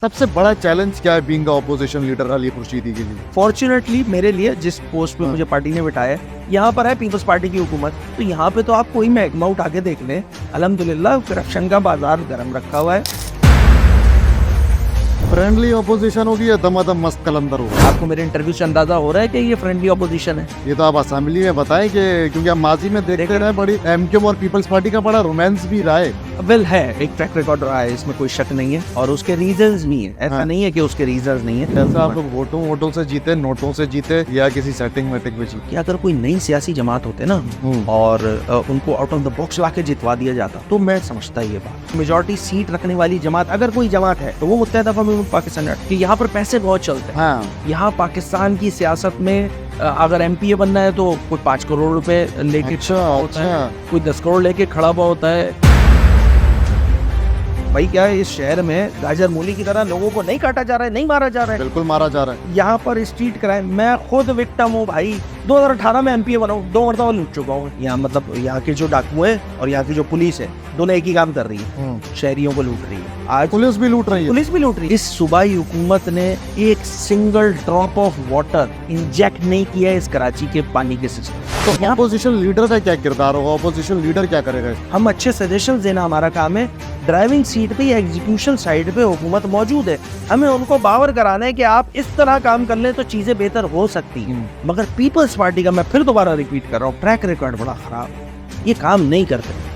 सबसे बड़ा चैलेंज क्या है being opposition leader Ali Khurshidi के लिए? फॉर्चुनेटली मेरे लिए जिस पोस्ट पे मुझे पार्टी ने बिठाया है, यहाँ पर है पीपल्स पार्टी की हुकूमत, तो यहाँ पे तो आप कोई महकमा उठा के देख लें, अल्हम्दुलिल्लाह करप्शन का बाजार गर्म रखा हुआ है। फ्रेंडली ऑपोजिशन होगी या दमादम मस्त कलंदर होगा? आपको मेरे इंटरव्यू से अंदाजा हो रहा है कि ये फ्रेंडली ऑपोजिशन है? ये तो आप असेंबली में बताएं कि क्योंकि हम माजी में देखते रहे बड़ी एमक्यूएम और पीपल्स पार्टी का बड़ा रोमांस भी रहा है। वेल है, एक ट्रैक रिकॉर्ड रहा है, इसमें कोई शक नहीं है, और उसके रीजंस भी हैं, ऐसा नहीं है कि उसके रीजंस नहीं है। जैसा आप लोग वोटों से जीते, नोटों से जीते या किसी सेटिंग वेटिंग में जीते? कि अगर कोई नई सियासी जमात होते ना और उनको आउट ऑफ द बॉक्स लाके जितवा दिया जाता तो मैं समझता ये बात। मेजॉरिटी सीट रखने वाली जमात अगर कोई जमात है तो वो मुत्तहिदा कौम पाकिस्तान है कि यहाँ पर पैसे बहुत चलते हैं। हाँ। यहाँ पाकिस्तान की सियासत में अगर एमपीए बनना है तो कोई 5 करोड़ रुपए लेके अच्छा, होता है, कोई 10 करोड़ लेके खड़ा हुआ होता है। भाई क्या है, इस शहर में गाजर मूली की तरह लोगों को नहीं काटा जा रहा है, नहीं मारा जा रहा है, बिल्कुल मारा जा रहा है। यहाँ पर स्ट्रीट क्राइम, मैं खुद विक्टिम हूँ भाई। 2018 में एमपीए बना हूँ, 2 मरतबा लूट चुका हूँ। यहाँ मतलब यहाँ के जो डाकू है और यहाँ की जो पुलिस है, दोनों एक ही काम कर रही है, शहरियों को लूट रही है। आज पुलिस भी लूट रही है। पुलिस भी लूट रही है। इस सूबाई हुकूमत ने एक single drop of water inject नहीं किया है इस कराची के पानी के सिस्टम। तो यहाँ ऑपोजिशन लीडर का क्या किरदार होगा? ऑपोजिशन लीडर क्या करेगा? हम अच्छे सजेशन देना हमारा काम है। ड्राइविंग सीट पे या एग्जीक्यूशन साइड पे हुकूमत मौजूद है, हमें उनको बावर कराना है कि आप इस तरह काम कर लें तो चीजें बेहतर हो सकती हैं। मगर पीपल्स पार्टी का, मैं फिर दोबारा रिपीट कर रहा हूँ, ट्रैक रिकॉर्ड बड़ा खराब, ये काम नहीं करते।